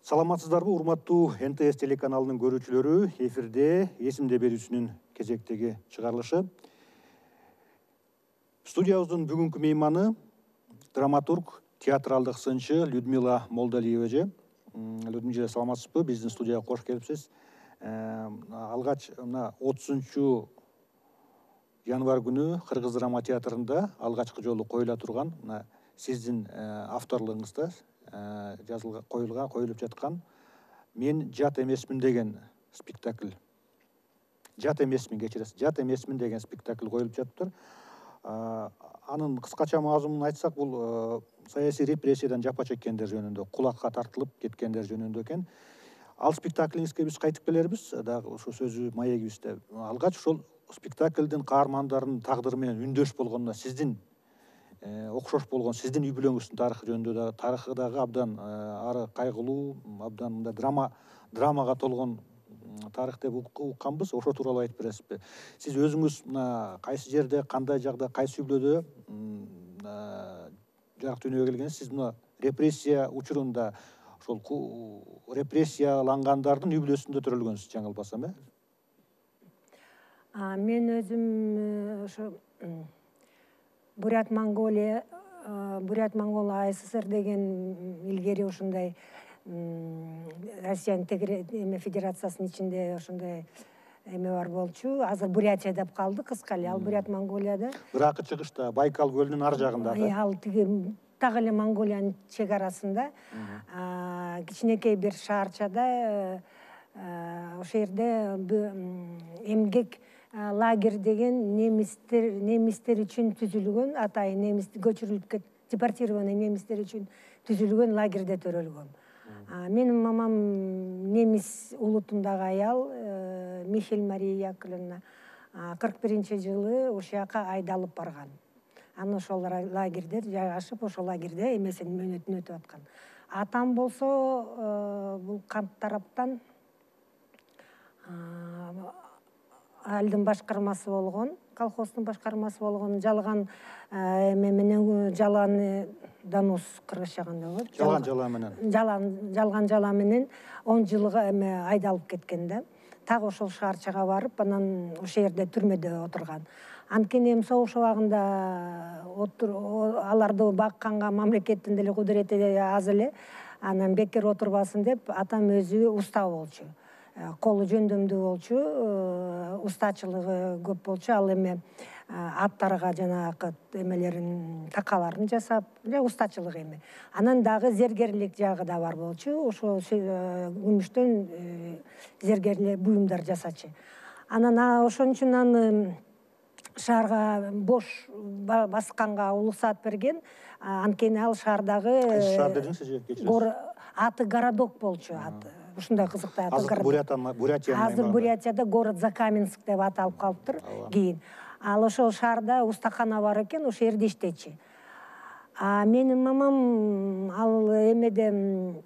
Саламатсыздарбы, урматтуу НТС телеканалынын көрүүчүлөрү, эфирде эсимде берүүчүнүн кезектеги чыгарылышы. Студиябыздын бүгүнкү мейманы драматург, театралдык сынчы Людмила Молдалиева эже. Людмила, саламатсызбы? Биздин студияга кош келипсиз. Алгач мына 30 январь күнү Кыргыз драма театрында алгачкы жолу коюла турган сиздин авторлугуңузда коюлуп жаткан «Мен жат эмесмин» деген спектакль. Жат эмесмин, кечиресиз. Жат эмесмин деген спектакль коюлуп жатыптыр. Анын кыскача мазмунун айтсак, бул саясий репрессиядан жапа чеккендер жөнүндө, кулакка тартылып кеткендер жөнүндө экен. Ал спектаклиңизге биз кайтып келербиз, дагы ошо сөзү маегибизде. Алгач ошол спектаклдин каармандарынын тагдыры менен үндөш болгонуна сиздин окшош болгон сиздин үй бүлөңүздүн тарыхы жөнүндө тарыхы дагы абдан ары кайгылуу, абдан мындай драмага толгон тарых деп укканбыз. Ошо тууралуу айтып бересизби? Сиз өзүңүз мына кайсы жерде, кандай жагда, кайсы үй бүлөдө жарык дүйнөгө келгенсиз? Сиз мына репрессия учурунда ошол репрессиялангандардын үй бүлөсүндө төрөлгөнсүз, жаңылбасам, э? Мен өзүм ошо Бурят-Монгол АССР деген илгери ошондой Россиянын федерациясынын ичинде ошондой эме бар болчу. Азыр Бурятия деп калды кыскале. Ал Бурят-Монголияда. Биракы чыгышта Байкал көлүнүн ар жагында. Ал тиги так эле Монголиянын чек арасында кичинекей бир шаарчада ошол жерде эмгек лагерь деген немистер үчүн түзүлгөн, атайын немис көчүрүлүп депортированный немистер үчүн түзүлгөн лагерьде төрөлгөм. Менин мамам немис улутундагы аял Михель Мария Яковлевна 41-жылы ошол жака айдалып барган. Аны ошол лагерьде жайгашып, ошол лагерьде эмесин мөөнөтүн өтүп аткан. Атам болсо бул камп тараптан алдын башкармасы болгон, колхоздун башкармасы болгон, жалган эме менен жаланы донос кыргызча кандай болот? Жалган менен. Жалган жала менен 10 жылга эме айдалып кеткен да. Так ошол шаарчага барып, анан ошол жерде түрмөдө отурган. Анткени эми согуш убагында аларды бакканга мамлекеттин деле кудурети аз эле, анан бекер отурбасын деп атам өзү уста болчу. Колу жөндөмдүү болчу, устачылыгы көп болчу. Ал эме аттарга жанагы эмелерин, такаларын жасап, устачылык эми. Анан дагы зергерлик жагы да бар болчу. Ошо күмүштөн зергерлик буюмдар жасачу. Анан ошон үчүн аны шаарга бош басканга уруксаат берген. Анткени ал шаардагы шаар дедиңиз же? Аты городок болчу, аты. Ушундай кызыктай аты городок. Азыр Бурятияда город Закаменск деп аталып калыптыр кийин. Ал ошол шаарда устакана бар экен, ошол жерде иштечи. Менин мамам ал эмеде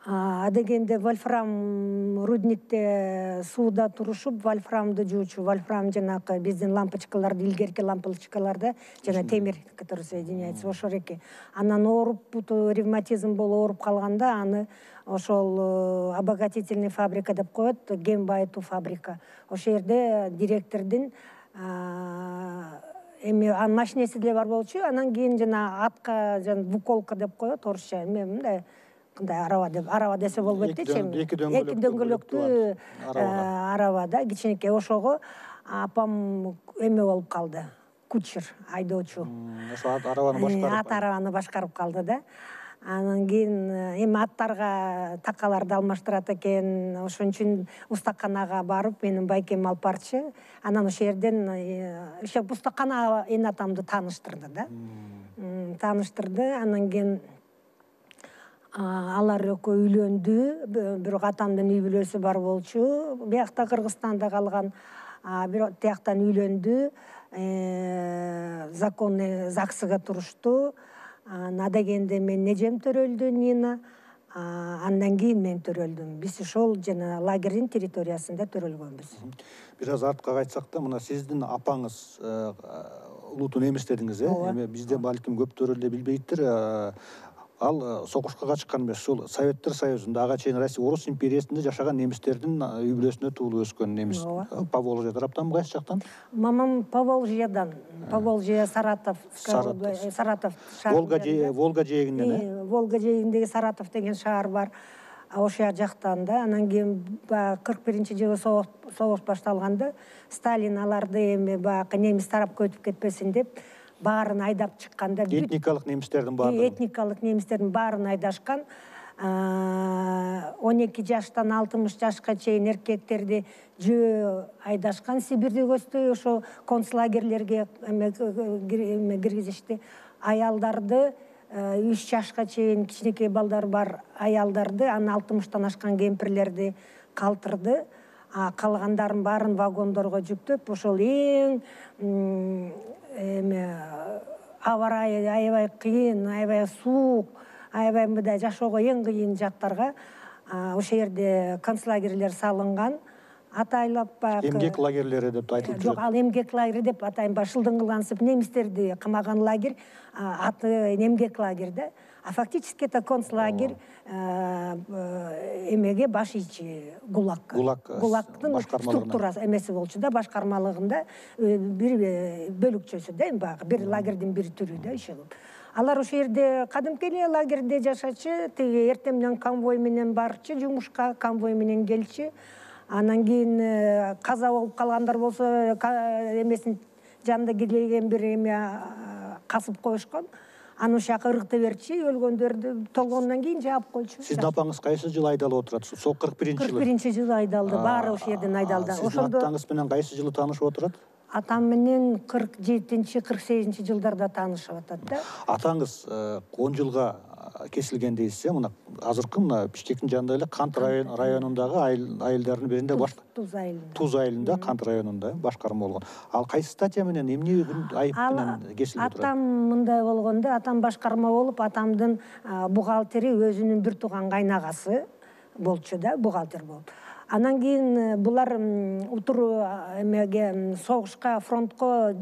адегенде вольфрам рудникте сууда турушуп, вольфрамды жуучу, вольфрам жанакы биздин лампочкаларды, илгерки лампочкаларды, жана темир, который соединяется, ошол эки. Анан ооруп, ревматизм болуп ооруп калганда, аны ошол обогатительный фабрика деп коет, ген байытуу фабрика. Ошол жерде директордун эми машинеси деле бар болчу. Анан кийин жана атка буколка деп коет орусча, мындай арава десе болбойт дечи. Эки дөңгөлөктүү араба да, кичинекей. Ошого апам эме болуп калды, кучер, айдоочу. Ошо араваны башкарып калды да. Анан кийин эми аттарга такаларды алмаштырат экен. Ошон үчүн устаканага барып, менин байкем алып барчы. Анан ошол жерден ошо устакана эн атамды тааныштырды да. Тааныштырды. Анан кийин алар экөө үйлөндү. Бирок атамдын үй бүлөсү бар болчу. Биякта Кыргызстанда калган. Бирок тияктан үйлөндү. Законный ЗАГСыга турушту. Адегенде мен нежем төрөлдү, Нина. Андан кийин мен төрөлдүм. Биз ошол жана лагердин территориясында төрөлгөнбүз. Бир аз артка кайтсак да, мына сиздин апаңыз улутун эмес дедиңиз, э? Бизде балким көптөр эле билбейттир. Ал согушка качкан эмес, ушул Советтер Союзунда ага чейин Россия Орус империясында жашаган немистердин үй бүлөсүнө туулуп өскөн немис. Поволжье тараптан кайсы жактан? Мамам Поволжьедан. Поволжье, Саратов. Саратов шаары. Волга жээгинен. Волга жээгиндеги Саратов деген шаар бар. Ошо жактан да. Анан кийин 41-жылы согуш башталганда Сталин аларды эми баягы немис тарапка өтүп кетпесин деп баарын айдап чыкканда этникалык немистердин баарын. Этникалык немистердин баарын айдашкан. 12 жаштан 60 жашка чейин эркектерди жөө айдашкан Сибирде көздөй ошо концлагерлерге киргизишти. Аялдарды 3 жашка чейин кичинекей балдар бар аялдарды, анан 60-тан ашкан кемпирлерди калтырды. Калгандарын баарын вагондорго жүктөп, ошол эң абарай аябай кыйын, аябай суук, аябай мындай жашоого эң кыйын жактарга ошол жерде концлагерлер салынган. Атайлап баягы эмгек лагерлери деп айтылып жүрөт. Жок, ал эмгек лагери деп атайын ба, шылдыңгылансып немистерди камаган лагерь, аты эмгек лагерь да. А фактически это концлагерь эмеге баш ийчи гулактын структурасы эмеси болчу да, башкармалыгында бир бөлүкчөсү да, баягы бир лагердин бир түрү да ишелип. Алар ошол жерде кадимки эле лагерде жашачы, тиги эртемден конвой менен барчы, жумушка конвой менен келчи. Анан кийин каза болуп калгандар болсо, эмесин жанында келген бир эме касып коюшкан. Аны ошака ыргыта берчи, өлгөндөрдү толгондон кийин жаап койчу. Сиздин апаңыз кайсы жылы айдалып отурат? Сол 41-жылы. 41-жылы айдалды, баары ошол жерден айдалды. Сиздин атаңыз менен кайсы жылы таанышып отурат? Атам менен 47-48 жылдарда таанышып атат да. Атаңыз 10 жылга кесилген дейсиз, мына азыркы мына Бишкектин жанында эле Кант районундагы айылдардын биринде Туз айылында Кант районунда башкарма болгон. Ал кайсы статья менен эмне айып менен кесилип отурат? Атам мындай болгондо, атам башкарма болуп, атамдын бухгалтери өзүнүн бир тууган кайнагасы болчу да, бухгалтер болуп. Анан кийин булар утуру эмеге согушка, фронтко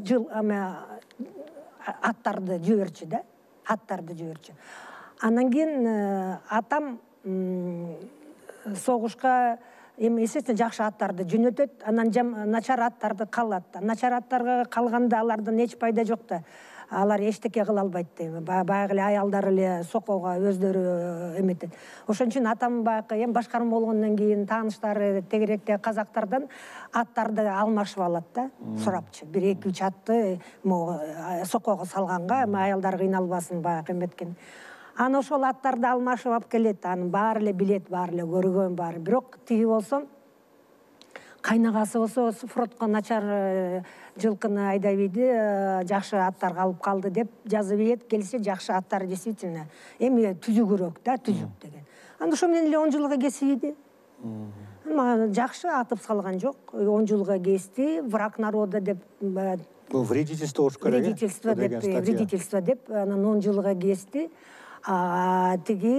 аттарды жиберчү да, аттарды жиберчү. Анан кийин атам согушка естественно жакшы аттарды жөнөтөт, анан начар аттарды калат. Начар аттарга калганда алардан эч пайда жок да. Алар эчтеке кыла албайт дейм. Баягы эле аялдар эле сокого өздөрү эметет. Ошон үчүн атам баягы башкарма болгондон кийин тааныштары тегеректе казактардан аттарды алмашып алат да, сурапчы. 1-2-3 атты сокого салганга, аялдар кыйналбасын баягы эметкен. Аны ошол аттарды алмашып алып келет, аны баары эле билет, баары эле көргөн баары. Бирок тиги болсо кайнагасы болсо фронтко начар жылкыны айдап ийди, жакшы аттар алып калды деп жазып ийет, келсе жакшы аттар действительно эми түзүгүрөөк да, түзүк деген. Анда ошо менен эле 10 жылга кесип ийди. Жакшы атып салган жок, 10 жылга кести, враг народа деп вредительство болуш керек. Вредительство деп анан 10 жылга кести. Тиги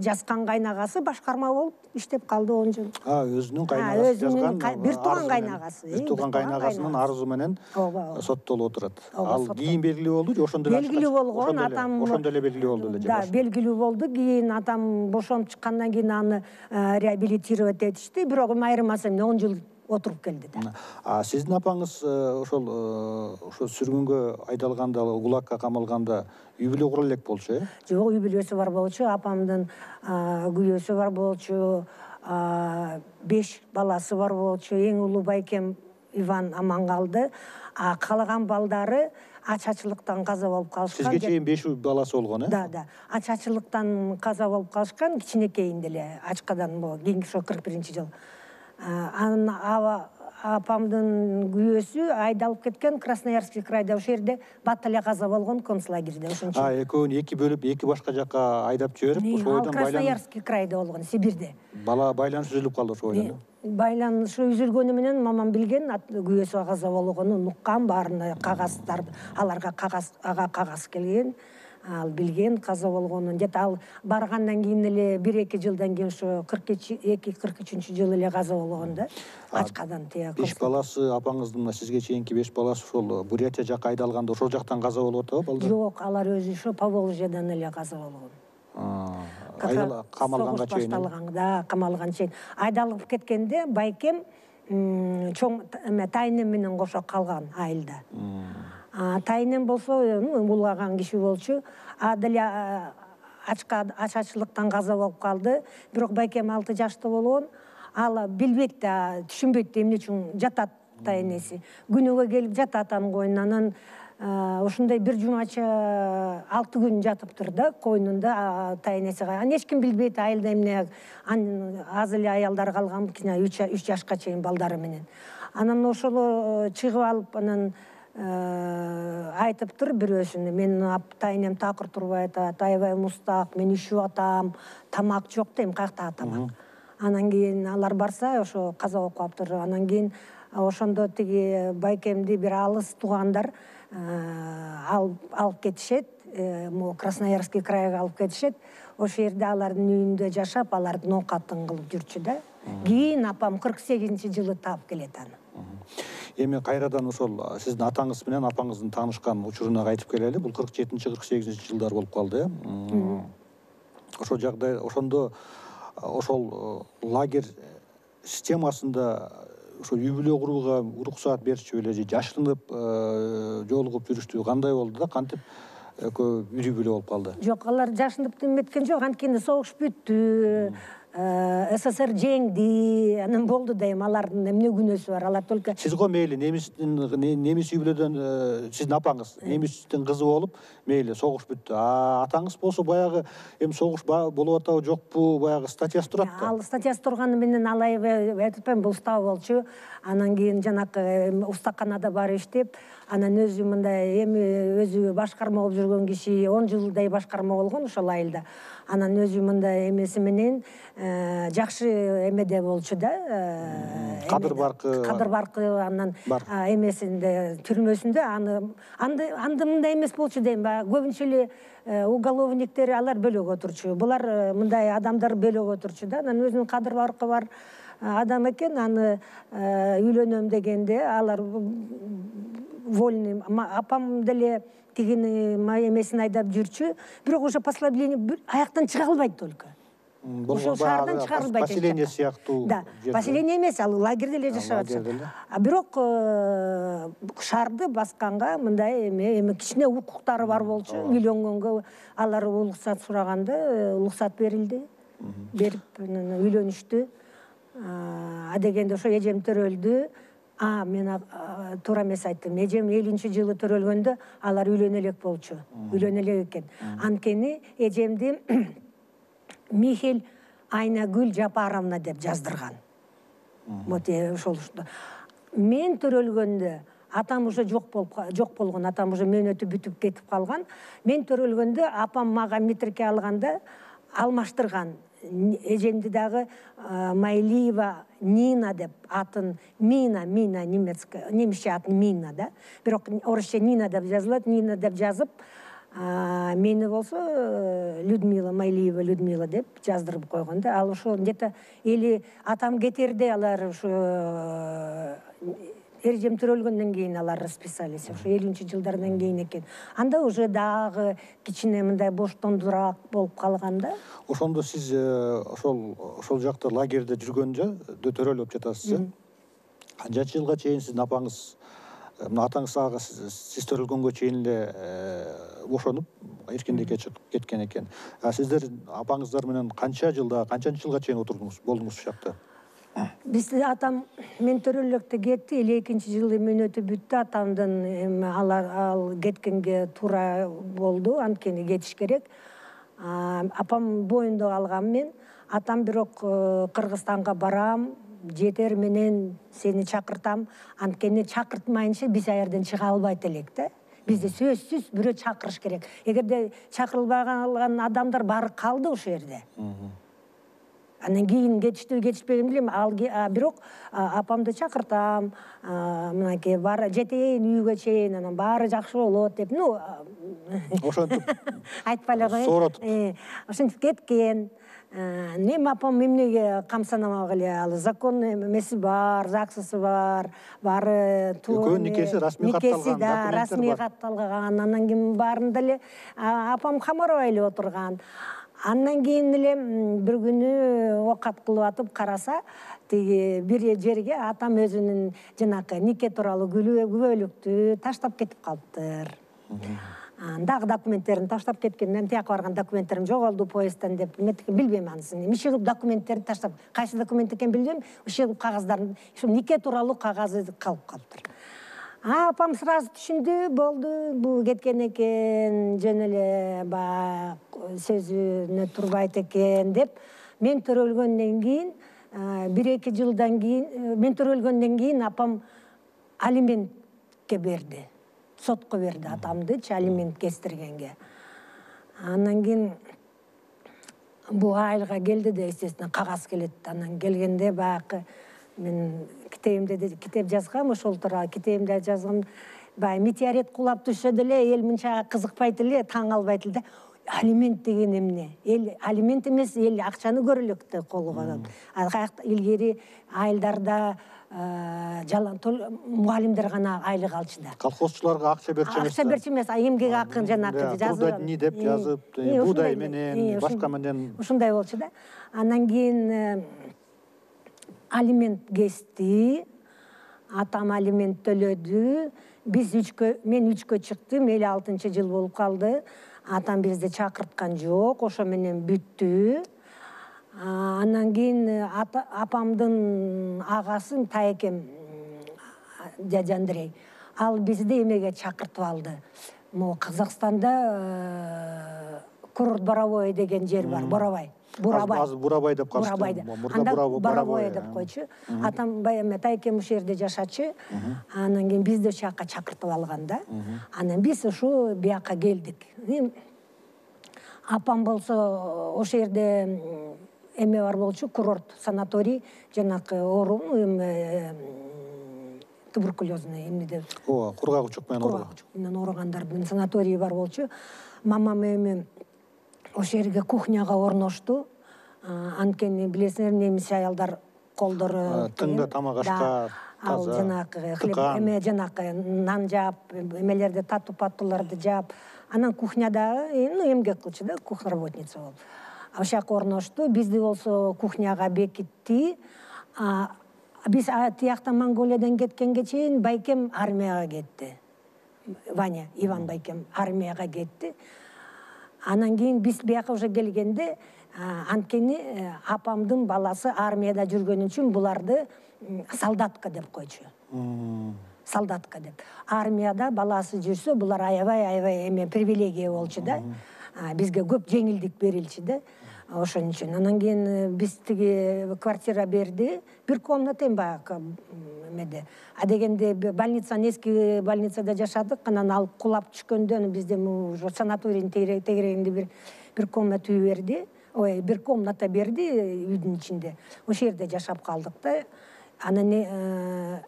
жазган кайнагасы башкарма болуп иштеп калды 10 жыл. Өзүнүн кайнагасы жазган бир тууган кайнагасы. Бир тууган кайнагасынын арызы менен соттолуп отурат. Ал кийин белгилүү болду, ошондо эле белгилүү болгон, атам ошондо эле белгилүү болду эле. Да, белгилүү болду. Кийин атам бошонуп чыккандан кийин аны реабилитировать этишти, бирок айырмасы 10 жыл отуруп келди да. Сиздин апаңыз ошол сүргүнгө айдалганда, ГУЛАГка камалганда үй бүлө кура элек болчу, э? Жок, үй бүлөсү бар болчу, апамдын күйөөсү бар болчу, 5 баласы бар болчу, эң улуу байкем Иван аман калды. Калган балдары ачачылыктан каза болуп калышкан. Сизге чейин 5 баласы болгон, э? Да. Ачачылыктан каза болуп калышкан, кичинекейинде эле ачкадан кийинки ошо 41-жыл. Анын апамдын күйөөсү айдалып кеткен Красноярский крайда, ошол жерде бат эле каза болгон концлагерде. Экөөнү 2 бөлүп, 2 башка жакка айдап жиберип, ошол бойдон Красноярский крайда болгон, Сибирде. Бала байланыш үзүлүп калды ошол бойдон. Байланышы үзүлгөнү менен мамам билген, күйөөсү каза болгонун уккан, баарына кагаздарды, аларга кагаз келген. ал билген каза болгонун. Жет ал баргандан кийин эле 1-2 жылдан кийин ошо 42-43 жыл эле каза болгон да. Ачкадан тия. 5 баласы апаңыздын мына сизге чейинки 5 баласы ошол Бурятия жакка айдалганда ошол жактан каза болуп атабы балдар? Жок, алар өзү ошо Поволжьядан эле каза болгон. Камалганга чейин. Да, камалган чейин. Айдалып кеткенде байкем чоң тайнем менен кошо калган айылда. Тайнем болсо улгаган киши болчу. Деле ачачылыктан каза болуп калды. Бирок байкем 6 жашта болгон. Ал билбейт да, түшүнбөйт да эмне үчүн жатат тайнеси. Күнүгө келип жатат анын койнунан. Ошондой бир жумача 6 күн жатыптыр да койнунда тайнеси. Аны эч ким билбейт айылда эмне. Аз эле аялдар калган, 3 жашка чейин балдары менен. Анан ошол чыгып алып анан айтыптыр бирөөсүнө, мен тайнем такыр турбай атат, аябай мустак, мен үшүп атам, тамак жок дейм, каякта тамак. Анан кийин алар барса ошо каза болуп калыптыр. Анан кийин ошондо тиги байкемди бир алыс туугандар алып кетишет, Красноярский крайга алып кетишет. Ошо жерде алардын үйүндө жашап, алардын оокатын кылып жүрчү да. Кийин апам 48-жылы таап келет аны. Эми кайрадан ошол сиздин атаңыз менен апаңыздын таанышкан учуруна кайтып келели. Бул 47-48 жылдар болуп калды, Ошол жагдай, ошондо ошол лагерь системасында ошо үй бүлө курууга уруксаат беришчү беле же жашырынып жолугуп жүрүштү, кандай болду да, кантип экөө үй бүлө болуп калды? Жок, алар жашынып эметкен жок, анткени согуш бүттү, СССР жеңди, анан болду дейм, алардын эмне күнөөсү бар, алар только... Сиз го мейли немис үй бүлөдөн сиздин апаңыз немистин кызы болуп, мейли согуш бүттү. Атаңыз болсо баягы эми согуш болуп атабы жокпу, баягы статьясы турат да. Ал статьясы турганы менен ал айтып атпайм, бул уста болчу. Анан кийин жанакы устаканада барып иштеп, анан өзү мындай эми өзү башкарма болуп жүргөн киши 10 жылдай башкарма болгон ошол айылда. Анан өзү мындай эмеси менен жакшы эмеде болчу да. Кадыр баркы анан эмесинде түрмөсүндө аны мындай эмес болчу дейм, көбүнчө эле уголовниктер алар бөлөк отурчу. Булар мындай адамдар бөлөк отурчу да. Анан өзүнүн кадыр баркы бар адам экен, аны үйлөнөм дегенде алар вольный. Апам деле тигини эмесин айдап жүрчү, бирок уже послабление аяктан чыга албайт только. Ошол шаардан чыга албайт. Поселение сыяктуу. Да, поселение эмес, ал лагерде эле жашап атат. Бирок шаарды басканга мындай эми кичине укуктары бар болчу. Үйлөнгөнгө алар уруксат сураганда уруксат берилди. Берип үйлөнүштү. Дегенде ошо эжем төрөлдү. Мен туура эмес айттым. Эжем 50-жылы төрөлгөндө алар үйлөнө элек болчу. Үйлөнө элек экен. Анткени эжемди Михель Айнагүл Жапаровна деп жаздырган. Вот ошол. Мен төрөлгөндө атам уже жок болгон, атам уже мөөнөтү бүтүп кетип калган. Мен төрөлгөндө апам мага метрке алганда алмаштырган. Эжемди дагы Майлиева Нина деп атын, Мина немисче атын Мина да. Бирок орусча Нина деп жазылат, Нина деп жазып, мени болсо Людмила, Майлиева Людмила деп жаздырып койгон да. Ал ошо где-то или атам кетерде алар ошо эрежем төрөлгөндөн кийин алар расписались, ошо 50-жылдардан кийин экен. Анда уже дагы кичине мындай боштондураак болуп калган да. Ошондо сиз ошол жакта лагерде жүргөндө төрөлүп жатасыз. Канча жылга чейин сиздин апаңыз, атаңыз ага сиз төрөлгөнгө чейин эле бошонуп эркиндикке чыгып кеткен экен. Сиздер апаңыздар менен канчанчы жылга чейин отурдуңуз, болдуңуз ушул жакта? Биз атам мен төрөлөктө кетти, 52-жылы мөөнөтү бүттү. Атамдын ал кеткенге туура болду, анткени кетиш керек. Апам боюнда калган мен. Атам бирок Кыргызстанга барам, жетер менен сени чакыртам. Анткени чакыртмайынча биз аерден чыга албайт элек да. Бизде сөзсүз бирөө чакырыш керек. Эгерде чакырылбаган адамдар баары калды ошол жерде. Анан кийин кетишпеген билем, бирок апамды чакыртам, мынакей бар жетейин үйгө чейин, анан баары жакшы болот деп, Ошентип айтпай эле коеюн. сооротуп. Ошентип кеткен. Эми апам эмнеге камсанамак эле, ал закон эмеси бар, ЗАГСысы бар, баары Экөөнүн никеси расмий катталган, да, документтер расмий бар. катталган. Анан кийин баарында эле апам камабай эле отурган. Андан кийин эле бир күнү оокат кылып атып караса, тиги бир жерге атам өзүнүн жанакы нике тууралуу күбөлүктү таштап кетип калыптыр. Дагы документтерин таштап кеткен. Мен тияка барган документтерим жоголду поездден деп. Мен билбейм анысын. Иши кылып документтерди таштап, кайсы документ экен билбейм. Иши кылып кагаздарын, ушу нике тууралуу кагазы калып калыптыр. Апам сразу түшүндү, болду, бул кеткен экен, жөн эле баягы сөзүнө турбайт экен деп. Мен төрөлгөндөн кийин, 1-2 жылдан кийин, мен төрөлгөндөн кийин апам алиментке берди. Сотко берди атамдычы алимент кестиргенге. Андан кийин бул айылга келди да, естественно, кагаз келет. Анан келгенде баягы мен китеп жазгам, ошол тууралуу китебимде жазгам. Баягы метеорит кулап түшсө деле эл мынча кызыкпайт эле, таң калбайт эле. Алимент деген эмне? Эл алимент эмес, эл акчаны көрөлөктө колго. Илгери айылдарда жалаң мугалимдер гана айлык алчу да. Колхозчуларга акча берчү эмес. Акча берчү эмес, эмгек акын жанакы жазып. Бурдай деп жазып, буудай менен, башка менен. Ушундай болчу да. Андан кийин алимент кести, атам алимент төлөдү. Мен 3кө чыктым, 56 жыл болуп калды. Атам бизди чакырткан жок, ошо менен бүттү. Андан кийин апамдын агасы Таекем, дядя Андрей, ал бизди эмеге чакыртып алды. Могу Казакстанда курорт Боровое деген жер бар, Бурабай. Азыр Бурабай деп калышты. Анда Боровое деп койчу. Атам баягы Таекем ушул жерде жашачы. Анан кийин бизди ошол жака чакыртып алган да. Анан биз ушу бияка келдик. Апам болсо ошол жерде эме бар болчу, курорт, санаторий, жанакы оору, туберкулезный эмне деп. Кургак учук менен ооругандардын санаторийи бар болчу. Мамам эми ошол жерге кухняга орношту. Анткени билесиңер, немис аялдар колдору тыңда тамак ашка, ал жанакы хлеб эме жанакы нан жаап, эмелерди татуу-паттууларды жаап, анан кухняда эмгек кылчу да, кухня работница болуп. Ошак орношту, бизди болсо кухняга бекитти. Биз тияктан Монголиядан кеткенге чейин байкем армияга кетти. Ваня, Иван байкем армияга кетти. Анан кийин биз бияка уже келгенде, анткени апамдын баласы армияда жүргөн үчүн буларды солдатка деп койчу. Солдатка деп. Армияда баласы жүрсө, булар аябай эме привилегия болчу да. Бизге көп жеңилдик берилчү да. Ошон үчүн. Анан кийин биз тиги квартира берди. Бир комната баягы эмеде. Дегенде больницанын эски больницада жашадык. Анан ал кулап түшкөндөн бизде уже санаторийдин тегерегинде бир комната үй берди. Бир комната берди үйдүн ичинде. Ошол жерде жашап калдык да. Анан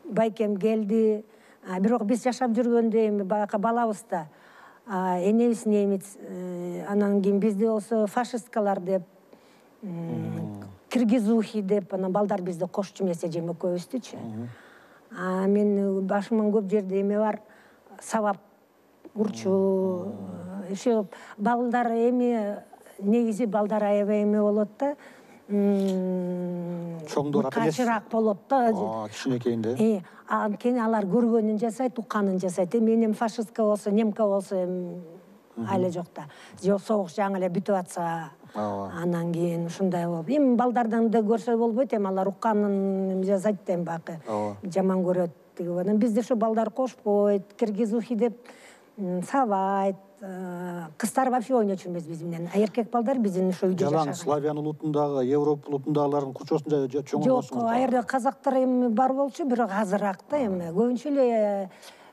байкем келди. Бирок биз жашап жүргөндө эми баягы балабызда энебиз немец, анан кийин бизди болсо фашисткалар деп, киргизухи деп, анан балдар бизди кошчу эмес эжем экөөбүздүчү. Мен башыман көп жерде эме бар, сабап урчу. Ошо балдар эми негизи балдар аябай эме болот да. Чоңдор качыраак болот да. Кичинекейинде. Анткени алар көргөнүн жасайт, укканын жасайт. Менин фашистка болсо, немка болсо айла жок да. Жок, согуш жаңы эле бүтүп атса, анан кийин ушундай болуп. Эми балдардан да көрсө болбойт, эми алар укканын жасайт да, бакы жаман көрөт. Анан бизде ошо балдар кошпойт, киргизухи деп сабайт. Кыздар вообще ойночу эмес биз менен. Эркек балдар биздин ошо үйдө жашаган. Жалаң славян улутундагы, Европа улутундагылардын кучосунда чоңойсуңуз. Жок, аерде казактар эми бар болчу, бирок азыраак да эми. Көбүнчө эле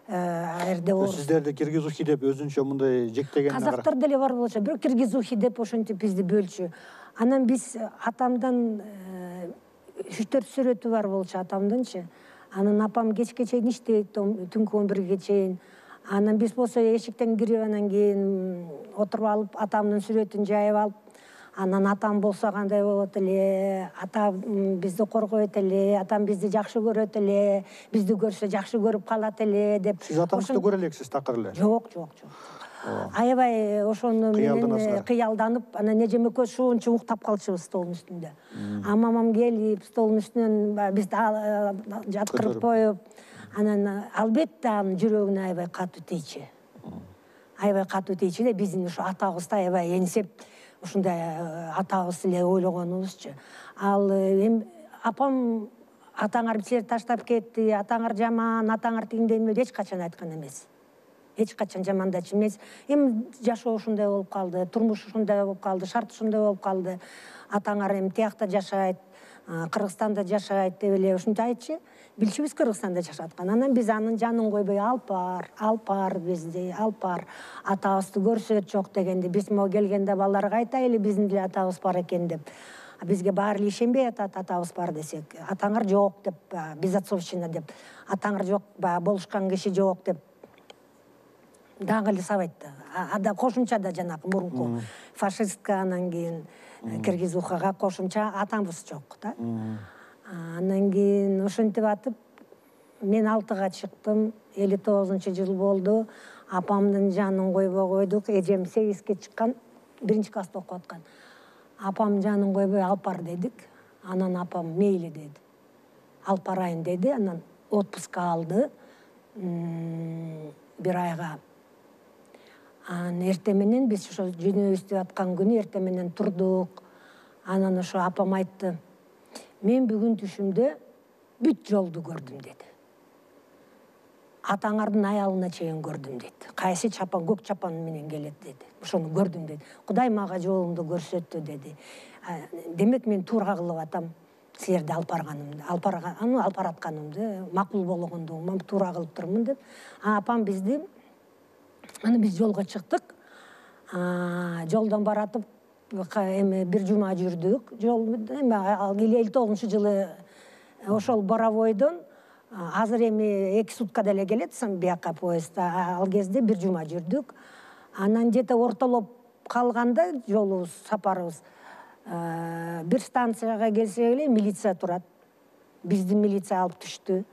аерде орус. Сиздерде киргизухи деп өзүнчө мындай жектеген. Казактар деле бар болчу, бирок киргизухи деп ошентип бизди бөлчү. Анан биз атамдан 3-4 сүрөтү бар болчу атамдынчы. Анан апам кечке чейин иштейт, түнкү 11ге чейин. Анан биз болсо эшиктен кирип анан кийин отуруп алып атамдын сүрөтүн жайып алып, анан атам болсо кандай болот эле, атам бизди коргойт эле, атам бизди жакшы көрөт эле, бизди көрсө жакшы көрүп калат эле деп. Сиз атаңызды көрө элексиз такыр эле? Жок. Аябай ошону менен кыялданып, анан эжем экөөбүз ушунча уктап калчубуз столдун үстүндө. Мамам келип, столдун үстүнөн бизди жаткырып коюп, анан албетте анын жүрөгүнө аябай катуу тийчү. Аябай катуу тийчү да, биздин ушу атабызды аябай энсеп, ушундай атабыз эле ойлогонубузчу. Ал апам атаңар силерди таштап кетти, атаңар жаман, атаңар тигиндей эч качан айткан эмес. Эч качан жамандачу эмес. Эми жашоо ушундай болуп калды, турмуш ушундай болуп калды, шарт ушундай болуп калды. Атаңар эми тиякта жашайт, Кыргызстанда жашайт деп эле ушунча айтчы. Билчүбүз Кыргызстанда жашаткан. Анан биз анын жанын койбой алып бар бизди, алып бар. Атабызды көрсөт жок дегенде, биз могу келгенде балдарга айтайлы биздин деле атабыз бар экен деп. Бизге баары эле ишенбей атат, атабыз бар десек. Атаңар жок деп, биз отцовщина деп. Атаңар жок, болушкан киши жок деп. Дагы эле сабайт да. Кошумча да жанагы мурунку фашистка, анан кийин киргизухага кошумча атамыз жок да. Анан кийин ошентип атып, мен 6-га чыктым, 59-жыл болду. Апамдын жанын койбой койдук. Эжем 8-ге чыккан, 1-класста окуп аткан. Апам жанын койбой алып бар дедик. Анан апам мейли деди. Алып барайын деди, анан отпуска алды. 1 айга. Анан эртең менен биз ошо жөнөбүз аткан күнү эртең менен турдук. Анан ошо апам айтты: "Мен бүгүн түшүмдө бүт жолду көрдүм" деди. Атаңардын аялына чейин көрдүм деди. Кайсы чапан, көк чапан менен келет деди. Ошону көрдүм деди. Кудай мага жолумду көрсөттү деди. Демек мен туура кылып атам. Силерди алып баратканымды, макул болгондугума туура кылып турмун деп. Апам бизди, аны биз жолго чыктык. Жолдон баратып, эми 1 жума жүрдүк. Жол эми 59-жылы ошол Боровойдон азыр эми 2 суткада эле келет бияка поезд. Ал кезде 1 жума жүрдүк. Анан жете ортолоп калганда жолубуз, сапарыбыз, 1 станцияга келсек эле милиция турат. Бизди милиция алып түштү.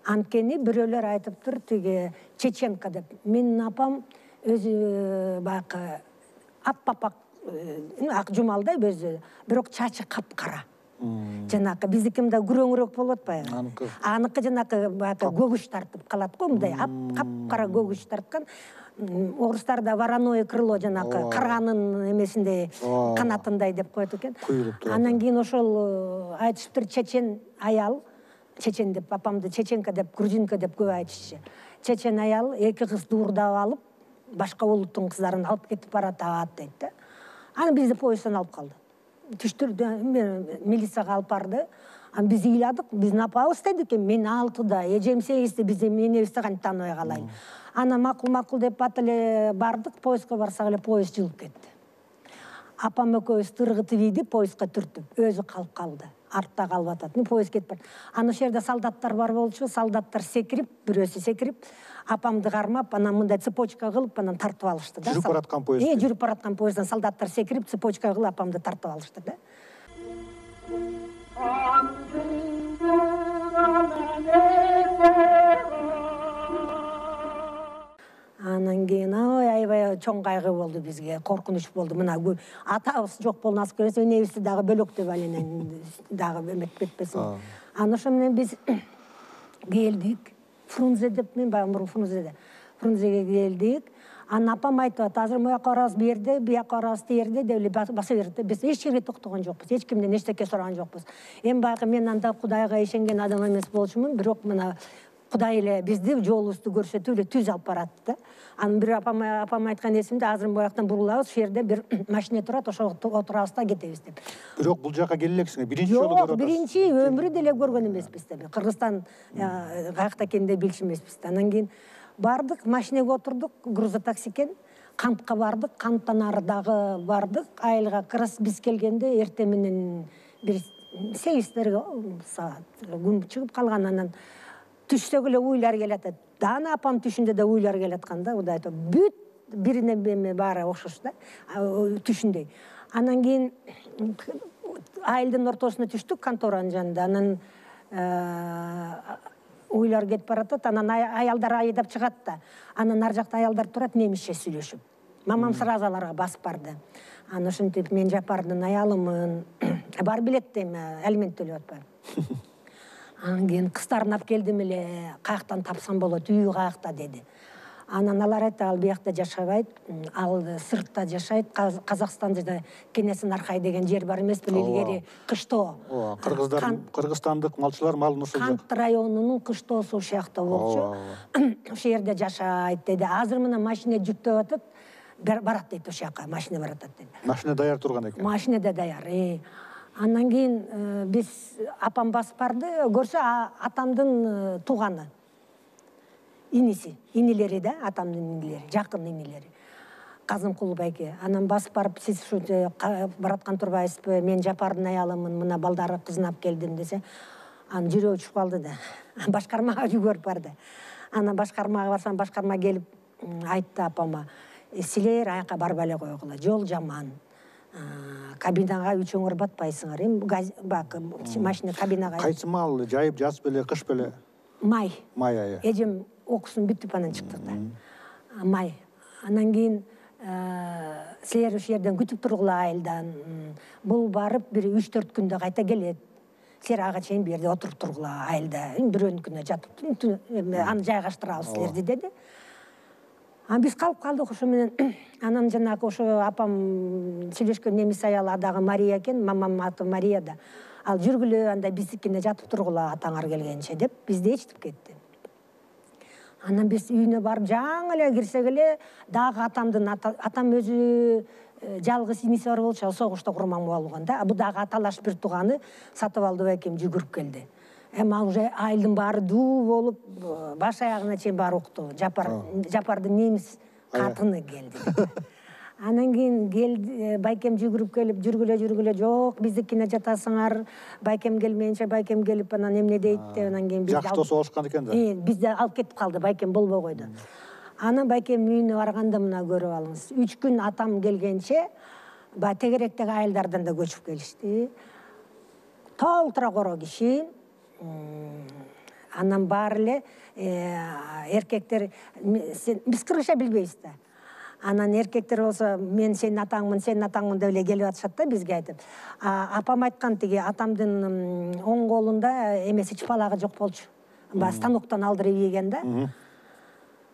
Анткени бирөөлөр айтыптыр, тиги чеченка деп. Менин апам өзү баягы ап-папак, ак жумалдай өзү, бирок чачы капкара. Жанагы биздики мындай күрөңүрөөк болот баягы. Аныкы жанагы баягы көгүч тартып калат го, мындай капкара көгүч тарткан. Орустарда вороное крыло, жанагы карганын эмесиндей, канатындай деп коет экен. Анан кийин ошол айтышыптыр, чечен аял, чечен деп, апамды чеченка деп, грузинка деп көп айтышчы. Чечен аял 2 кызды уурдап алып, башка улуттун кыздарын алып кетип баратат дейт да. Аны бизди поезддон алып калды. Түштүрдү, милицияга алып барды. Биз ыйладык, биздин апабыз дедик, мен 6-да, эжем 8-де, бизди менебизди кантип тааныбай калайлы. Ана макул деп бат эле бардык, поездга барсак эле поезд жылып кетти. Апам экөөбүз тыргытып ийди, поездга түртүп, өзү калып калды. Артта калып атат. Поезд кетип барат. Аны ошол жерде солдаттар бар болчу, солдаттар секирип, бирөөсү секирип, апамды кармап, анан мындай цепочка кылып, анан тартып алышты да. Жүрүп бараткан поезд. Жүрүп бараткан поезддан солдаттар секирип, цепочка кылып апамды тартып алышты да. Анан кийин аябай чоң кайгы болду бизге, коркунуч болду. Мына атабыз жок болду, насып келсе, энебизди дагы бөлөктөп аленен дагы эметип кетпесин. Анан ошо менен биз келдик. Фрунзе деп, мен баягы мурун Фрунзеге келдик. Анан апам айтып атат, азыр мояка барабыз берде, бияка барабыз терде деп эле баса берди. Биз эч жерге токтогон жокпуз, эч кимден эчтеке сураган жокпуз. Эми баягы мен анда Кудайга ишенген адам эмес болчумун, бирок мына Кудай эле бизди жолубузду көрсөтүп эле түз алып баратты да. Анан бир апам айткан эсимде, азыр бояктан бурулабыз, ушул жерде бир машина турат, ошого отурабыз да кетебиз деп. Бирок бул жака келе элексиңер, биринчи жолу көрүп атасыз. Биринчи өмүрү деле көргөн эмеспиз да. Кыргызстан каякта экенин да билчү эмеспиз да. Анан кийин бардык, машинеге отурдук, грузотакси экен. Кампка бардык, камптан ары дагы бардык. Айылга биз келгенде эртең менен бир 8-терге саат күн чыгып калган. Анан түшсөк эле уйлар келатат. Дана апам түшүндө да уйлар келаткан да, Кудай айтып, бүт бирине баары окшош да, түшүндөй. Анан кийин айылдын ортосуна түштүк, конторанын жанында. Анан уйлар кетип баратат, анан аялдар айдап чыгат да. Анан ар жакта аялдар турат, немисче сүйлөшүп. Мамам сразу аларга басып барды. Анан ошентип мен Жапардын аялымын. Бар билет дейм, алимент төлөп атпайм. Анан кийин кыздарын алып келдим эле, каяктан тапсам болот, үй каякта деди. Анан алар айтты, ал биякта жашабайт, ал сыртта жашайт. Казакстанда Кенесин Аркай деген жер бар эмес беле, илгери кыштоо. Кыргызстандык малчылар малын ушул Кант районунун кыштоосу ошол жакта болчу. Ошол жерде жашайт деди. Азыр мына машина жүктөп атат, барат дейт ошол жака, машина баратат деди. Машина даяр турган экен. Машина да даяр. Андан кийин биз апам басып барды, көрсө атамдын тууганы. Иниси, инилери да, атамдын инилери, жакын инилери. Казымкул байке. Анан басып барып, сиз ушу бараткан турбайсызбы, мен Жапардын аялымын, мына балдары кызын алып келдим десе, анын жүрөгү учуп калды да. Башкармага жүгөрүп барды. Анан башкармага барсам, башкарма келип айтты апама, силер аяка барбай эле койгула, жол жаман. Кабинага үчөңөр батпайсыңар, машина кабинага. Кайсы мал, жайып жаз беле, кыш беле? Май. Май айы. Эжем окусын бүтүп анан чыктык да. Май. Анан кийин силер ошол жерден күтүп тургула айылдан. Бул барып бир 3-4 күндө кайта келет. Силер ага чейин бир жерде отуруп тургула айылда. Бирөөнүкүнө жатып, аны жайгаштырабыз силерди деди. Биз калып калдык ошо менен. Анан жанагы ошо апам сүйлөшкөн немис аялы дагы Мария экен, мамам аты Мария да. Ал жүргүлө, андай биздикине жатып тургула атаңар келгенче деп, бизди ээрчитип кетти. Анан биз үйүнө барып жаңы эле кирсек эле, дагы атам өзү жалгыз иниси бар болчу, согушта курман болгон да. Бу дагы аталаш бир тууганы сатып алды байкем, жүгүрүп келди. Ал уже айылдын баары дуу болуп, баш аягына чейин баары укту. Жапардын немис катыны келди. Анан кийин келди, байкем жүгүрүп келип, жүргүлө, жок, биздикине жатасыңар, байкем келмейинче, байкем келип, анан эмне дейт деп, анан кийин жакшы досу болушкан экен да. Бизди алып кетип калды, байкем болбой койду. Анан байкем үйүнө барганда мына көрүп алыңыз. 3 күн атам келгенче, тегеректеги айылдардан да көчүп келишти. Толтура коро киши. Анан баары эле эркектер, биз кыргызча билбейбиз да. Анан эркектер болсо, мен сенин атаңмын деп эле келип атышат да бизге айтып. Апам айткан тиги атамдын оң колунда эмеси чыпалагы жок болчу. Станоктон алдырып ийген да.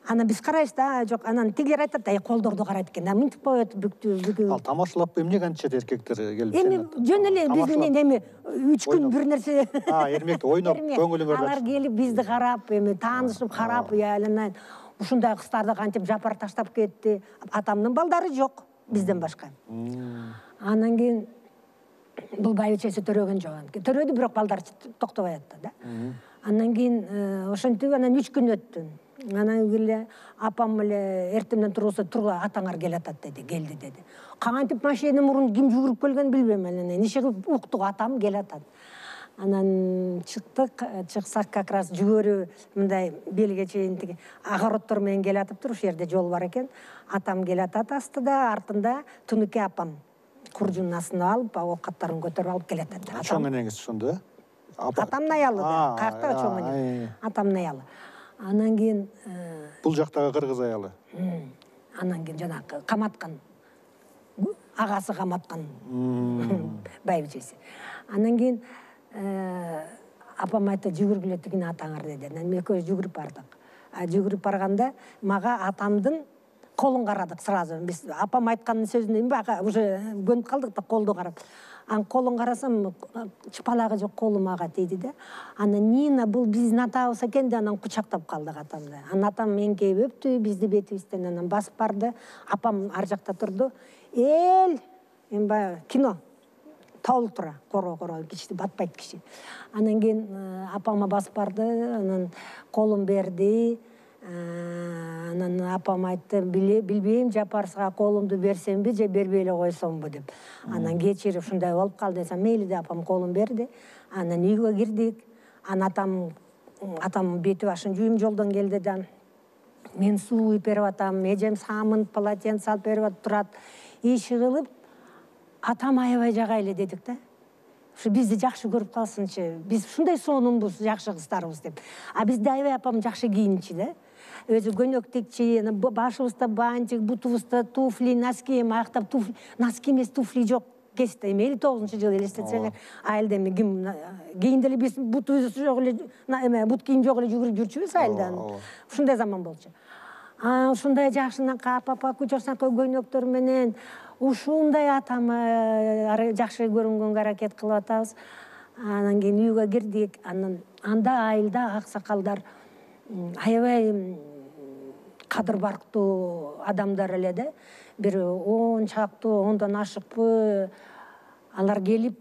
Анан биз карайбыз да, жок. Анан тигилер айтат да, колдорду карайт экен. Мынтип коет, бүктү. Ал тамашалап эмне антышат эркектер келип? Жөн эле биз менен эми 3 күн бир нерсе. Эрмек ойноп, көңүлүңөр. Алар келип бизди карап, эми таанышып карап, айланайын. Ушундай кыздарды кантип Жапар таштап кетти. Атамдын балдары жок бизден башка. Анан кийин бул байбичеси төрөгөн жок. Төрөдү, бирок балдар токтобой атты да. Анан кийин ошентип анан 3 күн өттү. Анан келе апам эле эртемден турса атаңар келатат деди, келди деди. Кантип машинанын мурун ким жүгүрүп келген билбейм, анан неше кылып уктук, атам келатат. Анан чыксак как раз жүгөрү мындай белге чейин тиги огороддор менен келатыптыр, ошол жерде жол бар экен. Атам келатат астыда, артында Тунуке апам куржунун астына алып, оокаттарын көтөрүп алып келатат. Чоң энеңиз ошондо? Атамдын аялы да, каяктагы чоң эне. Атамдын аялы. Анан кийин бул жактагы кыргыз аялы. Анан кийин жанагы каматкан, агасы каматкан байбичеси. Анан кийин апам айтты, жүгүргүлө тигине атаңар деди. Анан экөөбүз жүгүрүп бардык. Жүгүрүп барганда мага атамдын колун карадык сразу. Биз апам айткан сөзүнө уже көнүп калдык да, колду карап. Анан колун карасам, чыпалагы жок колум ага тийди да. Анан Нина, бул биздин атабыз экен деп анан кучактап калдык атамды. Анан атам эңкейип өптү бизди бетибизден, анан басып барды. Апам ар жакта турду. Кино. Толтура, коро киши, батпайт киши. Анан кийин апама басып барды, анан колун берди. Анан апам айтты, билбейм, Жапарсыга колумду берсемби же бербей эле койсомбу деп. Анан кечирип ушундай болуп калды десем, мейли деп апам колун берди. Анан үйгө кирдик. Анан атам атам беті башын жүйім жолдан келді да. Мен су үйіп беріп атам, эжем самын полотенце алып беріп тұрат. Иші қылып, атам аябай жағайлы дедік да. Бізді жақшы көріп қалсыншы. Біз шындай сонымбыз, жақшы қыздарымыз деп. А бізді аябай апам жақшы киінчі да. Өзі гөнөктекчи, башыбызда бантик, бутубузда туфли, носки, аяқтап туфли, носки емес туфли жоқ. Кесті, 59 жылы елестетсеңер, айылда кім кейінділі біз бұт өзі жоқ еле, бұт кейін жоқ еле жүгіріп жүрчүбүз айылдан. Ушундай заман болчу. Ушундай жакшынан папа күчөсүнөн көйнөктөр менен ушундай атам жакшы көрүнгөнгө аракет кылып атабыз. Анан кийин үйгө кирдик. Анда айылда аксакалдар аябай кадыр барктуу адамдар эле да. Bir 10 çaktı, ondan aşıkpı. Alar gelip,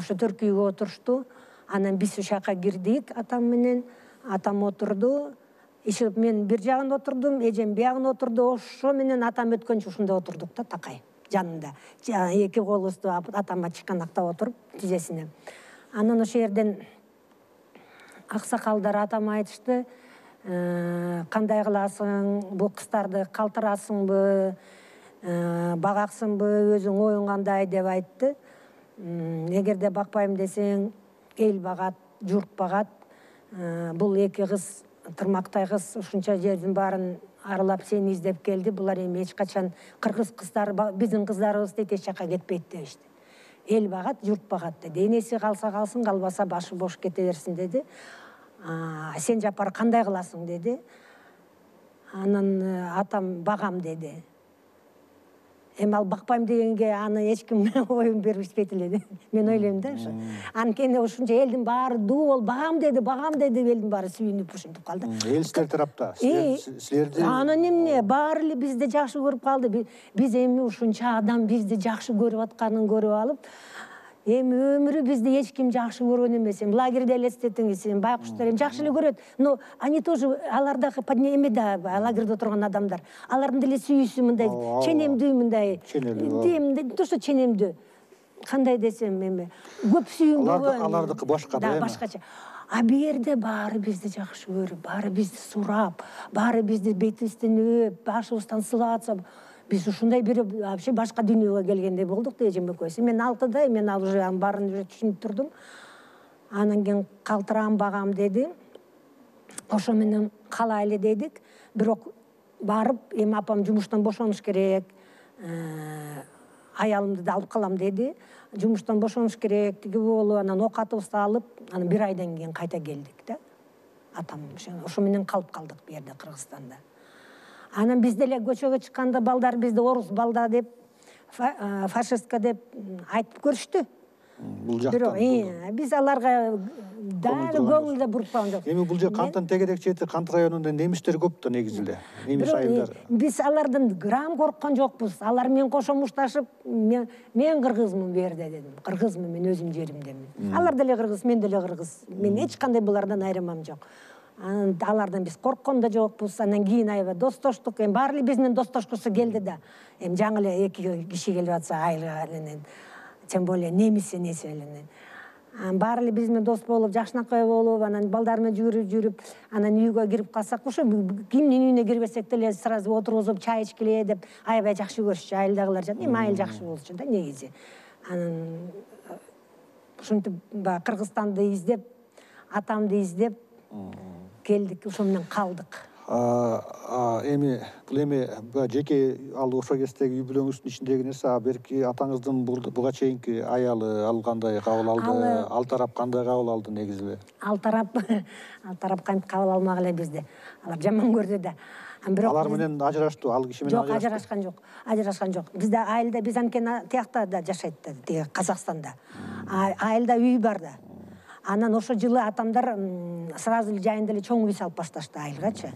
şu Türkiye'ye oturuştu. Anan biz uşağa girdik atam menen. Atam oturdu. İşte men bir жағын oturdum, ecem bir жағын oturdu. Oşo menen atam ötkönчө ушунда oturduk da takay, janында. Эки кол үстү атама чыканакта отуруп, тизесине. Анан ошо жерден аксакалдар атама айтышты, кандай кыласың, бул кыздарды калтырасыңбы? Бағақсыңбы, өзің ойың қандай деп айтты. Егерде бақпайым десең, ел бағат, жұрт бағат. Бұл екі қыз, тұрмақтай қыз, ушунча жердің барын аралап сені іздеп келді. Бұлар еме ешқачан қырғыз қыздар, біздің қыздарымыз дейді, ешқақа кетпейді дешті. Ел бағат, жұрт бағат деді. Енесі қалса қалсын, қалбаса башы бош кете берсін деді. Сен жапар қандай қыласың деді. Анан атам бағам деді. Ал бақпайым дегенге аны ешкім ойын бербеспейт эле. Мен ойлойм да ошо. Анткени ушунча элдин баары дуу бол багам деди элдин баары сүйүнүп ушинтип калды. Элчилер тарапта силерди анан эмне баары эле бизди жакшы көрүп калды. Биз эми ушунча адам бизди жакшы көрүп атканын көрүп алып, эми өмүрү бизди эчким жакшы көргөн эмес. Лагерде элестетиңиз, байкуштар эми жакшы эле көрөт. Но они тоже алардагы поднеме да лагерде турган адамдар. Алардын деле сүйүүсү мындай, ченемдүү мындай. Ченемдүү. То что ченемдүү. Кандай десем эми көп сүйүнгөн. Алардыкы башка да. Да, башкача. А бу жерде баары бизди жакшы көрүп, баары бизди сурап, баары бизди бетибизден өп, башыбыздан сылаатса, biz ушундай бир вообще башка дүйнөгө келгендей болдук да эжем экөөбүз. Мен алтыда, мен ал уже баарын уже түшүнүп турдум. Анан кийин калтырам багам деди. Ошо менен калайлы дедик. Бирок барып, эми апам жумуштан бошонуш керек. Аялымды да алып калам деди. Жумуштан бошонуш керек, тиги болуп, анан окатыбызды алып, анан бир айдан кийин кайта келдик да. Атам ошо менен калып калдык бу жерде Кыргызстанда. Анан биз деле көчөгө чыкканда балдар бизди орус балда деп, фашистка деп айтып көрүштү. Бул жактан. Биз аларга дагы көңүл да бурупкан жок. Эми бул жер Кантан тегерек чети, Кант районунда немистер көп да негизинде. Немис айылдар. Биз алардан грамм корккон жокпуз. Алар менен кошо мушташып, мен кыргызмын бу жерде дедим. Кыргызмын, мен өзүм жеримдемин. Алар деле кыргыз, мен деле кыргыз. Мен эч кандай булардан айрымам жок. Алардан биз корккон да жокпуз. Анан кийин аябай достоштук. Эми баары эле биз менен достошкусу келди да. Эми жаңы эле эки киши келип атса айылга эле. Тем более немис энеси эленен. Баары эле биз менен дос болуп, жакшынакай болуп, анан балдар менен жүрүп, анан үйгө кирип калсак, ошо кимдин үйүнө кирбесек деле сразу отургузуп, чай ичкиле деп аябай жакшы көрүшчү. Айылдагылар жат, эми айыл жакшы болчу да негизи. Анан ушинтип Кыргызстанды издеп, атамды издеп келдик, ошо менен калдык. Эми бул эми жеке ал ошо кездеги үй бүлөңүздүн ичиндеги нерсе, берки атаңыздын буга чейинки аялы ал кандай кабыл алды, ал тарап кандай кабыл алды негизи? Ал тарап кантип кабыл алмак эле бизди. Алар жаман көрдү да. Алар менен ажырашты, ал киши менен ажырашкан жок. Ажырашкан жок. Бизде айылда, биз анткени тиякта да жашайт да, тиги Казакстанда. Айылда үй бар да. Анан ошо жылы атамдар сразу жайында эле чоң үй салып башташты айылгачы.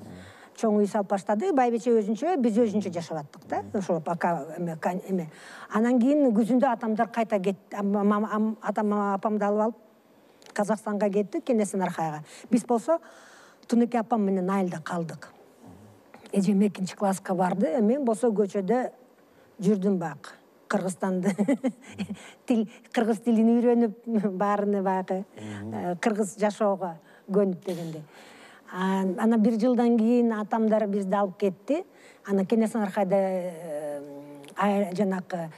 Чоң үй салып баштады, байбече өзүнчө, биз өзүнчө жашап аттык да. Ошо пока эме. Анан кийин күзүндө атамдар кайта кетти. Атам апамды алып алып Казакстанга кетти, Кенесин Аркайга. Биз болсо Тунуке апам менен айылда калдык. Эжем 2 класска барды, мен болсо көчөдө жүрдүм бак. Кыргызстанды кыргыз тилин үйрөнүп, баарыны багы кыргыз жашоого көнүп дегенде. Ана 1 жылдан кийин атамдар бизди алып кетти. Ана Кенесары Аркайда жанакы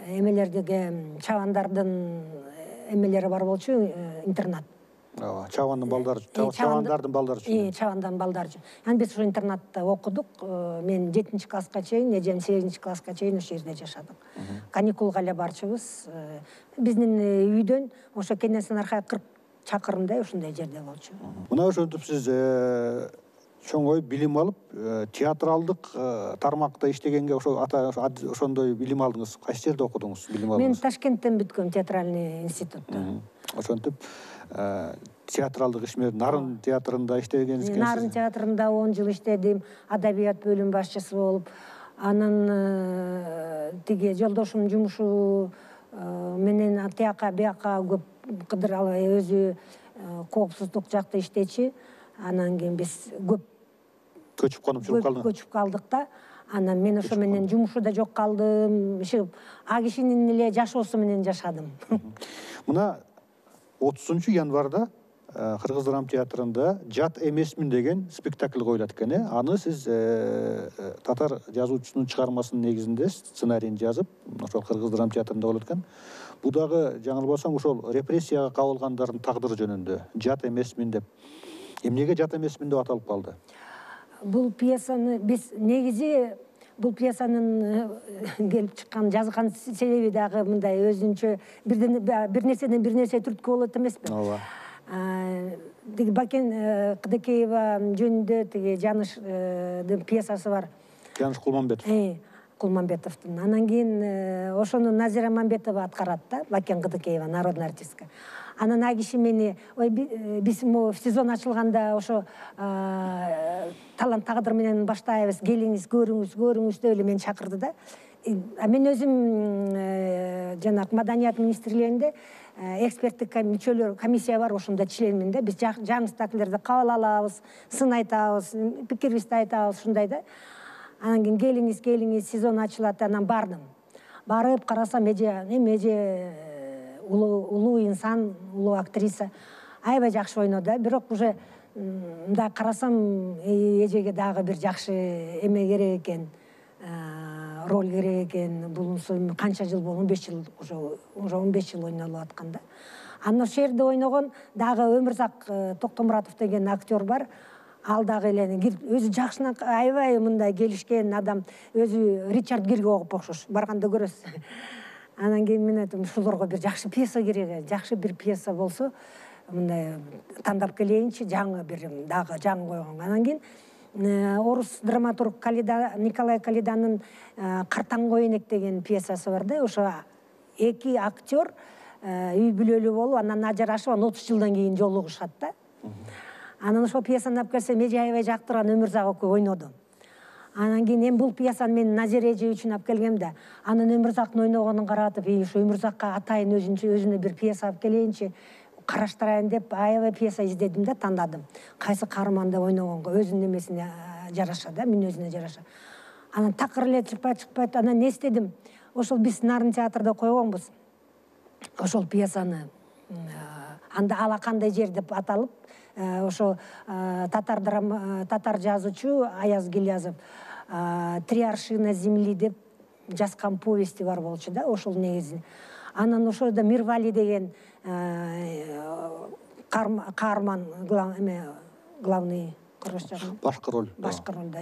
эмелердеги чабандардын эмелери бар болчу, интернат. Чабандын балдары, чабандардын балдары үчүн. Чабандардын балдары үчүн. Аны биз ошо интернатта окудук. Мен 7 класска чейин, эжем 8 класска чейин ошо жерде жашадык. Каникулга эле барчубуз. Биздин үйдөн ошо Кенесары Аркай 40 чакырымдай ушундай жерде болчу. Мына ошентип сиз чоңоюп билим алып, театралдык тармакта иштегенге ошондой билим алдыңыз. Кайсы жерде окудуңуз, билим алдыңыз? Мен Ташкенттен бүткөм, театральный институтта. Ошентип театралдык ишмер Нарын театрында иштегенсиз. Нарын театрында 10 жыл иштедим, адабият бөлүм башчысы болуп. Анан тиги жолдошум жумушу менен тияка бияка көп кыдыралы, өзү коопсуздук жакта иштечи. Анан кийин биз көп көчүп конуп жүрүп калдыңыз. Көчүп калдык да. Анан мен ошо менен жумушуда жок калдым. А кишинин эле жашоосу менен жашадым. Мына 30 январда Кыргыз драма театрында «Жат эмесмин» деген спектакль коюлат экен. Аны сиз татар жазуучусунун чыгармасынын негизинде сценарийин жазып, ошол Кыргыз драма театрында болот экен. Бул дагы жаңылбасам ошол репрессияга кабылгандардын тагдыры жөнүндө. Жат эмесмин деп. Эмнеге жат эмесмин деп аталып калды? Бул пьесаны биз негизи бул пьесанын келип чыккан, жазган себеби дагы мындай өзүнчө бир нерседен бир нерсе түрткү болот эмеспи? Ооба. Тиги Бакен Кыдыкеева жөнүндө тиги Жаныштын пьесасы бар. Жаныш Кулманбетов. Кулманбетовдун. Анан кийин ошону Назира Мамбетова аткарат да, Бакен Кыдыкеева, народный артистка. Анан а киши мени, биз сезон ачылганда ошо талант тагдыр менен баштайбыз, келиңиз, көрүңүз деп эле мени чакырды да. Мен өзүм жанагы Маданият министрлигинде эксперттик комиссия бар, ошондо членмин да. Биз жаңы спектакльдерди кабыл алабыз, сын айтабыз, пикирибизди айтабыз, ушундай да. Анан кийин келиңиз, сезон ачылат. Анан бардым. Барып карасам, эже улуу инсан, улуу актриса, аябай жакшы ойноду. Бирок уже мындай карасам, эжеге дагы бир жакшы эме керек экен, роль керек экен. Булунсу канча жыл болду? 15 жыл, уже 15 жыл ойнолуп аткан да. Анан ошол жерде ойногон дагы Өмүрзак Токтомуратов деген актер бар. Ал дагы эле өзү жакшынан аябай мындай келишкен адам, өзү Ричард Гирге окуп окшош. Барганда көрөсүз. Анан кийин мен айттым, ушуларга бир жакшы пьеса керек, жакшы бир пьеса болсо, мындай тандап келейинчи, жаңы бир дагы жаңы койгон. Анан кийин орус драматург Николай Калиданын Картаң койнек деген пьесасы бар да. Ошо эки актер үй бүлөлүү болуп, анан ажырашып, 30 жылдан кийин жолугушат да. Анан ошол пьесаны алып келсе, эже аябай жактырган, Өмүрзак экөө ойноду. Анан кийин бул пьесаны мен Назира эже үчүн алып келгем да, анан Өмүрзактын ойногонун каратып, ушу Өмүрзакка атайын өзүнө бир пьеса алып келейинчи, караштырайын деп аябай пьеса издедим да, тандадым. Кайсы каарманда ойногонго өзүнүн эмесине жараша да, мүнөзүнө жараша. Анан такыр эле чыкпайт. Анан не эстедим? Ошол биз Нарын театрда койгонбуз. Ошол пьесаны анда алакандай жер деп аталып, ошо татар жазуучу Аяз Гилязов «Три аршина земли» деп жазган повести бар болчу да, ошол негизи. Анан ошода Мирвали деген каарман, главный башкы роль. Башкы ролда.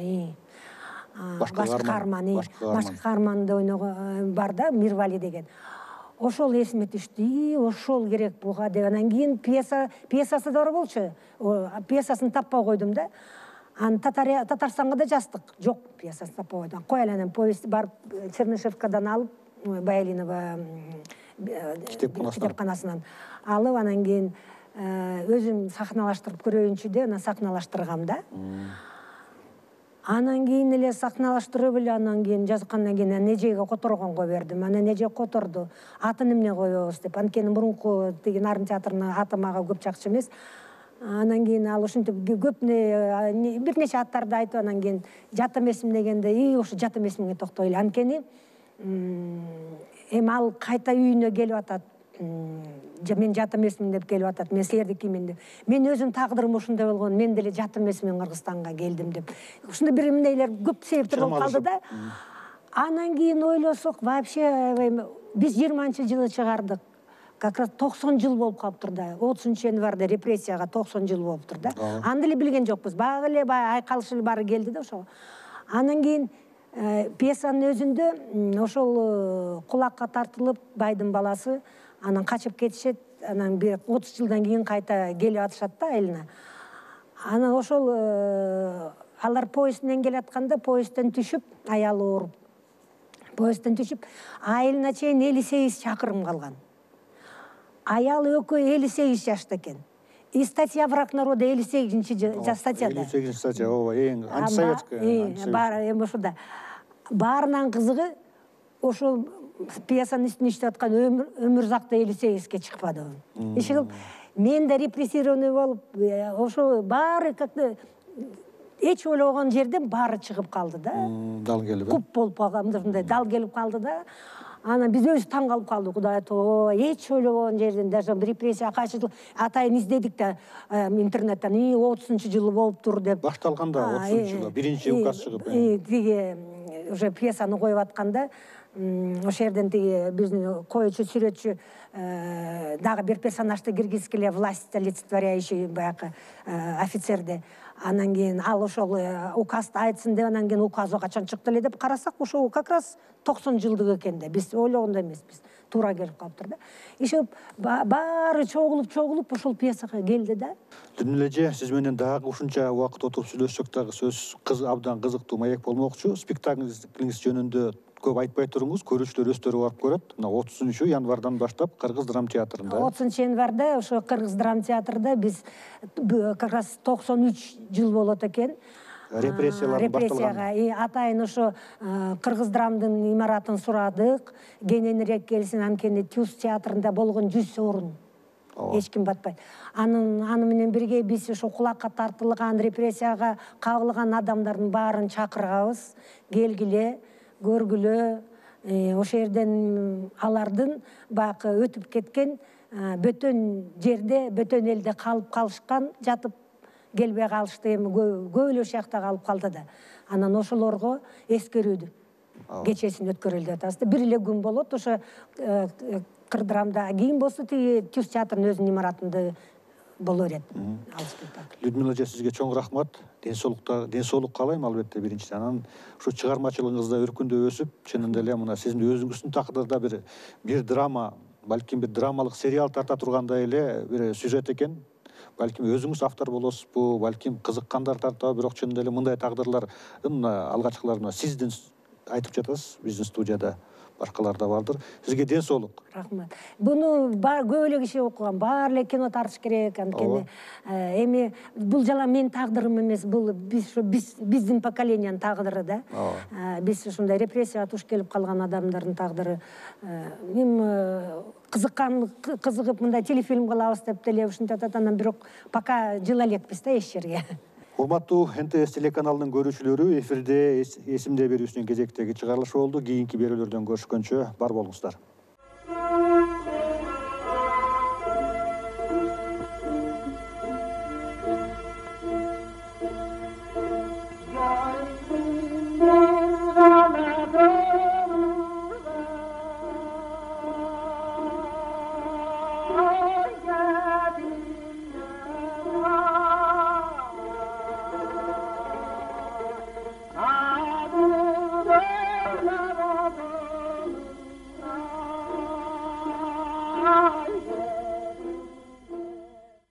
Башкы каарманды ойногон бар да, Мирвали деген. Ошол эсиме түштү, ошол керек буга деп. Анан кийин пьесасы да бар болчу. Пьесасын таппай койдум да. Анан Татарстанга да жаздык. Жок, пьесасын таппай койдум. Коеле анан повесть бар Чернышевкадан алып, Баялинова китепканасынан алып, анан кийин өзүм сахналаштырып көрөйүнчү деп, анан сахналаштыргам да. Анан кийин эле сахналаштырып эле, анан кийин жазгандан кийин эжеге которгонго бердим. Анан эже которду. Атын эмне коебуз деп. Анткени мурунку тиги Нарын театрынын аты мага көп жакшы эмес. Анан кийин ал ушинтип көп бир нече аттарды айтып, анан кийин жат эмесмин дегенде, ушу жат эмесминге токтойлу. Анткени эми ал кайта үйүнө келип атат. мен жат эмесмин деп келип атат, мен силердикимин деп. Мен өзүм тагдырым ушундай болгон, мен деле жат эмесмин Кыргызстанга келдим деп. Ушундай бир эмнелер көп себептер болуп калды да. Анан кийин ойлосок, вообще биз 20-жылы чыгардык. Как раз 90 жыл болуп калыптыр да. 30-январда репрессияга 90 жыл болуптур да. Аны деле билген жокпуз. Багы эле айкалыш эле баары келди да ошого. Анан кийин пьесанын өзүндө ошол кулакка тартылып байдын баласы анан качып кетишет. Анан бир 30 жылдан кийин кайта келип атышат да айылына. Анан ошол алар поезд менен келатканда поездден түшүп, аялы ооруп. Поездден түшүп, айылына чейин 58 чакырым калган. Аялы экөө 58 жашта экен. И статья «Враг народа» 58-чи статьяда. 58-чи статья, ооба, эң антисоветская. Эми ошода. Баарынан кызыгы ошол пьесанын үстүнө иштеп аткан Өмүрзакта 58-ке чыкпады. Иши мен да репрессированный болуп, ошо баары как-то эч ойлогон жерден баары чыгып калды да. Дал келип. Куп болуп калган, мындай дал келип калды да. Анан биз өзүбүз таң калып калдык, Кудай тоо, эч ойлогон жерден даже репрессия кайчы жыл атайын издедик да интернеттен, 30-жылы болуптур деп. Башталганда 30-жылы, биринчи указ чыгып. Тиги уже пьесаны коюп атканда, ошол жерден тиги биздин коюучу, сүрөтчү дагы бир персонажды киргизгиле, власть олицетворяющий баягы офицерди. Анан кийин ал ошол указды айтсын деп, анан кийин указы качан чыкты эле деп карасак, ошол как раз 90 жылдык экен да. Биз ойлогондой эмеспиз. Туура келип калыптыр да. Иши баары чогулуп ошол пьесага келди да. Людмила эже, сиз менен дагы ушунча убакыт отуруп сүйлөшсөк дагы сөз абдан кызыктуу маек болмокчу. Спектаклиңиз жөнүндө көп айтпай туруңуз, көрүүчүлөр өздөрү барып көрөт. Мына 30-январдан баштап Кыргыз драма театрында. 30-январда ошо Кыргыз драма театрында биз как раз 93 жыл болот экен. Репрессиялар башталган. Атайын ошо Кыргыз драмдын имаратын сурадык. Кененирээк келсин, анткени Тюз театрында болгон 100 орун. Эч ким батпайт. Аны менен бирге биз ошо кулакка тартылган, репрессияга кабылган адамдардын баарын чакырабыз. Келгиле, көргүлө, ошол жерден алардын баягы өтүп кеткен бөтөн жерде, бөтөн элде калып калышкан, жатып келбей калышты, эми көп эле шакта калып калды да. Анан ошолорго эскерүүдү кечесин өткөрөлү деп атабыз да. Бир эле күн болот ошо Кырдрамда. Кийин болсо тиги Тюз театрынын өзүнүн имаратында болор эт. Людмила эже, сизге чоң рахмат. Ден соолук каалайм албетте биринчиден. Анан ушу чыгармачылыгыңызда өркүндөп өсүп, чынында эле мына сиздин өзүңүздүн такдырда бир драма, балким бир драмалык сериал тарта тургандай эле бир сюжет экен. Балким өзүңүз автор болосузбу, балким кызыккандар тартабы, бирок чынында эле мындай тагдырлар алгачкылар сиздин айтып жатасыз, биздин студияда башкалар да бардыр. Сизге ден соолук. Рахмат. Буну көп эле киши окуган, баары эле кино тартыш керек, анткени эми бул жала менин тагдырым эмес, бул биздин поколенияның тагдыры да. Биз ушундай репрессияга туш келип калган адамдардын тагдыры. Мен кызыгып мындай телефильм кылабыз деп деле ушинтип атат, анан бирок пока жыла элекпиз да эч жерге. Урматтуу НТС телеканалынын көрүүчүлөрү, эфирде эсимде берүүсүнүн кезектеги чыгарылышы болду. Кийинки берүүлөрдөн көрүшкөнчө бар болуңуздар.